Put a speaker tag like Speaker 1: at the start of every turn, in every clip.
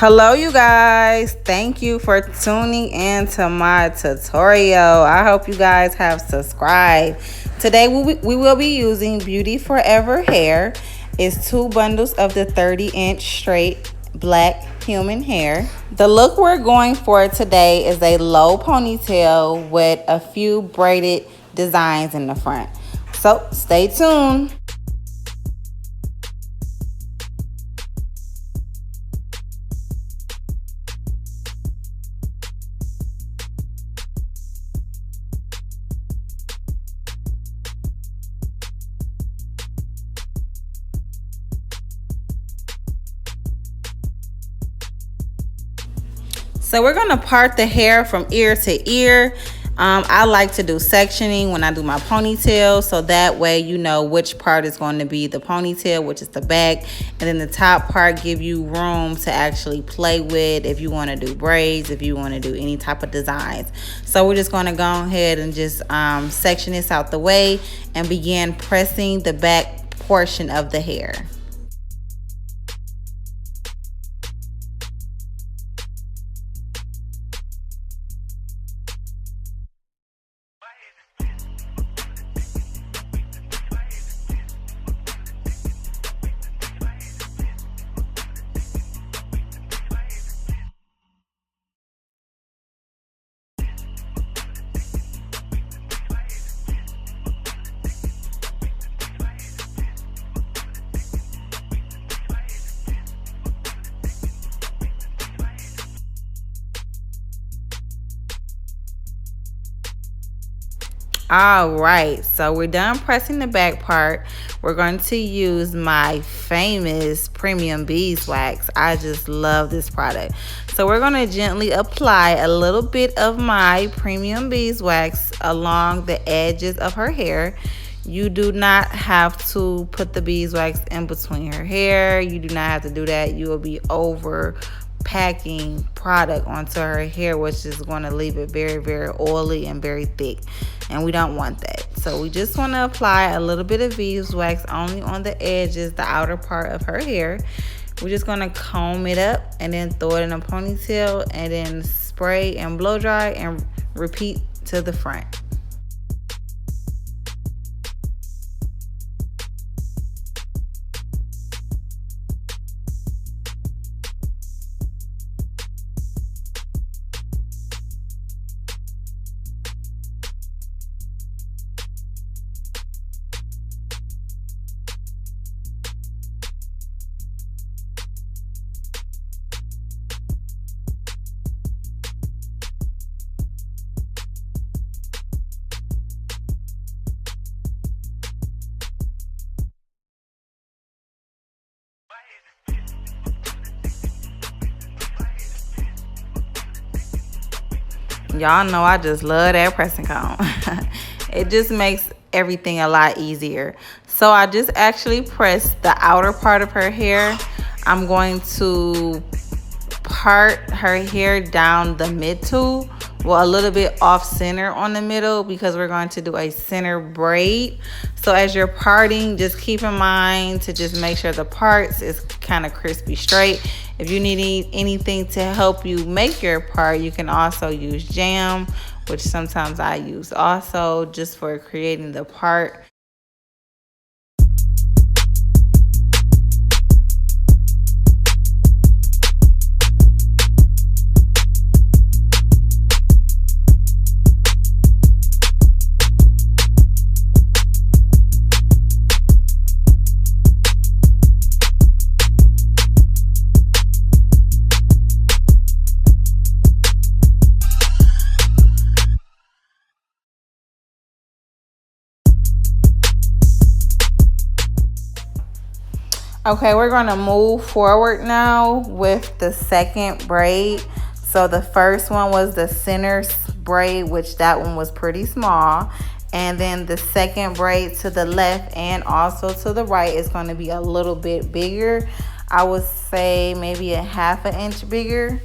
Speaker 1: Hello you guys, thank you for tuning in to my tutorial. I hope you guys have subscribed. Today we will be using Beauty Forever hair. It's 2 bundles of the 30-inch straight black human hair. The look we're going for today is a low ponytail with a few braided designs in the front. So stay tuned. So we're going to part the hair from ear to ear. I like to do sectioning when I do my ponytail, so that way you know which part is going to be the ponytail, which is the back, and then the top part give you room to actually play with if you want to do braids, if you want to do any type of designs. So we're just going to go ahead and just section this out the way and begin pressing the back portion of the hair. All right, so we're done pressing the back part. We're going to use my famous premium beeswax. I just love this product. So we're going to gently apply a little bit of my premium beeswax along the edges of her hair. You do not have to put the beeswax in between her hair. You do not have to do that. You will be over packing product onto her hair, which is going to leave it very, very oily and very thick, and we don't want that. So we just want to apply a little bit of beeswax only on the edges, the outer part of her hair. We're just going to comb it up and then throw it in a ponytail and then spray and blow dry and repeat to the front. Y'all know I just love that pressing comb. It just makes everything a lot easier. So I just actually pressed the outer part of her hair. I'm going to part her hair down the mid-tube, well, a little bit off center on the middle, because we're going to do a center braid. So as you're parting, just keep in mind to just make sure the parts is kind of crispy straight. If you need anything to help you make your part, you can also use jam, which sometimes I use also just for creating the part. Okay, we're going to move forward now with the second braid. So the first one was the center braid, which that one was pretty small. And then the second braid to the left and also to the right is going to be a little bit bigger. I would say maybe a ½ inch bigger.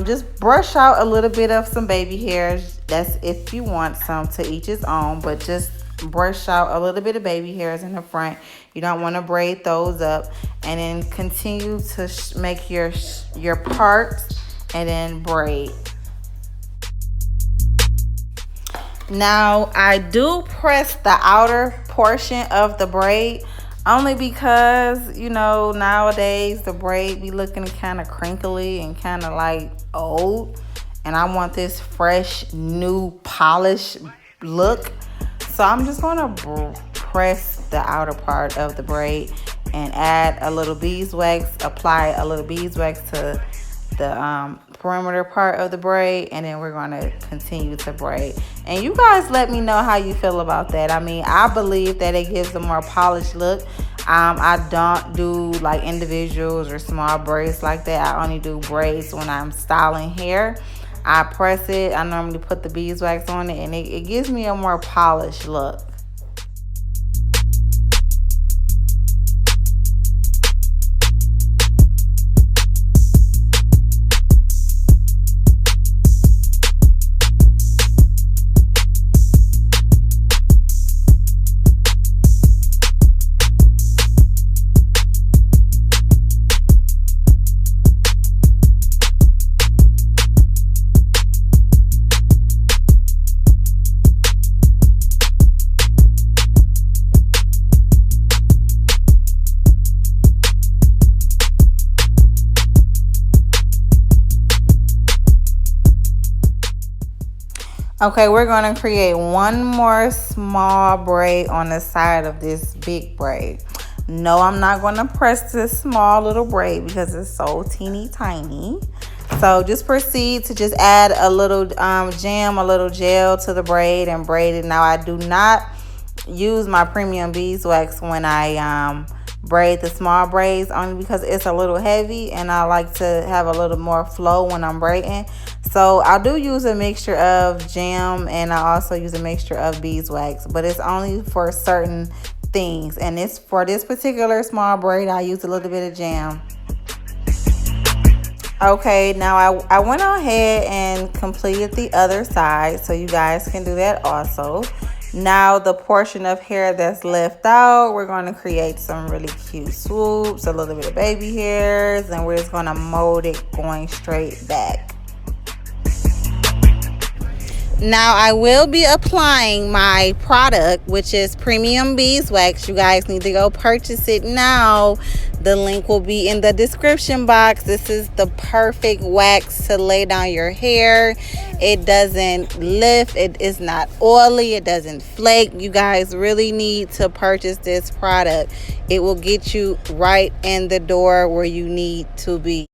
Speaker 1: Just brush out a little bit of some baby hairs. That's if you want some, to each his own, but just brush out a little bit of baby hairs in the front. You don't want to braid those up. And then continue to make your parts and then braid. Now I do press the outer portion of the braid only because, you know, nowadays the braid be looking kind of crinkly and kind of like old, and I want this fresh new polished look. So I'm just going to press the outer part of the braid and add a little beeswax, apply a little beeswax to the perimeter part of the braid, and then we're going to continue to braid. And you guys let me know how you feel about that. I mean, I believe that it gives a more polished look. I don't do like individuals or small braids like that. I only do braids when I'm styling hair. I press it. I normally put the beeswax on it, and it gives me a more polished look. Okay, we're going to create one more small braid on the side of this big braid. No, I'm not going to press this small little braid because it's so teeny tiny. So just proceed to just add a little jam, a little gel to the braid and braid it. Now I do not use my premium beeswax when I braid the small braids, only because it's a little heavy and I like to have a little more flow when I'm braiding. So I do use a mixture of jam, and I also use a mixture of beeswax, but it's only for certain things. And it's for this particular small braid, I use a little bit of jam. Okay, now I went ahead and completed the other side, so you guys can do that also. Now the portion of hair that's left out, we're going to create some really cute swoops, a little bit of baby hairs, and we're just going to mold it going straight back. Now I will be applying my product, which is premium beeswax. You guys need to go purchase it now. The link will be in the description box. This is the perfect wax to lay down your hair. It doesn't lift, it is not oily, it doesn't flake. You guys really need to purchase this product. It will get you right in the door where you need to be.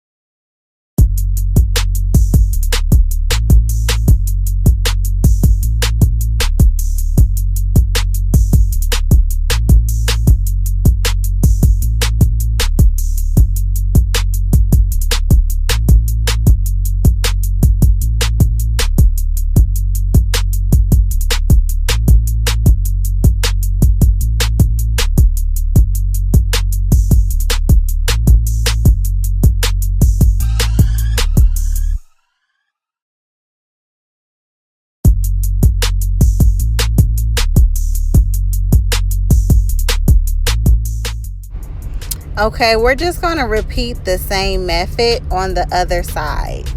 Speaker 1: Okay, we're just going to repeat the same method on the other side.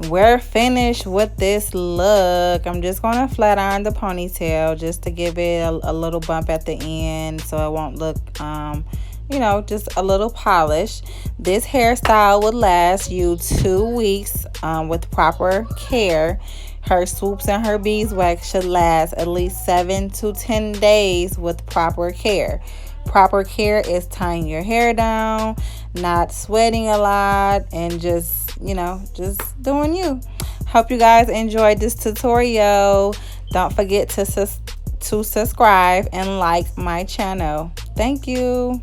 Speaker 1: We're finished with this look. I'm just going to flat iron the ponytail just to give it a little bump at the end so it won't look, you know, just a little polished. This hairstyle would last you 2 weeks with proper care. Her swoops and her beeswax should last at least 7 to 10 days with proper care. Proper care is tying your hair down, not sweating a lot, and just, you know, just doing you. Hope you guys enjoyed this tutorial. Don't forget to subscribe and like my channel. Thank you.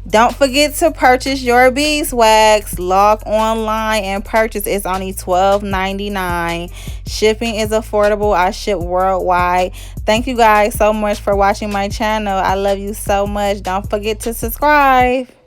Speaker 1: Don't forget to purchase your beeswax. Log online and purchase. It's only $12.99. Shipping is affordable. I ship worldwide. Thank you guys so much for watching my channel. I love you so much. Don't forget to subscribe.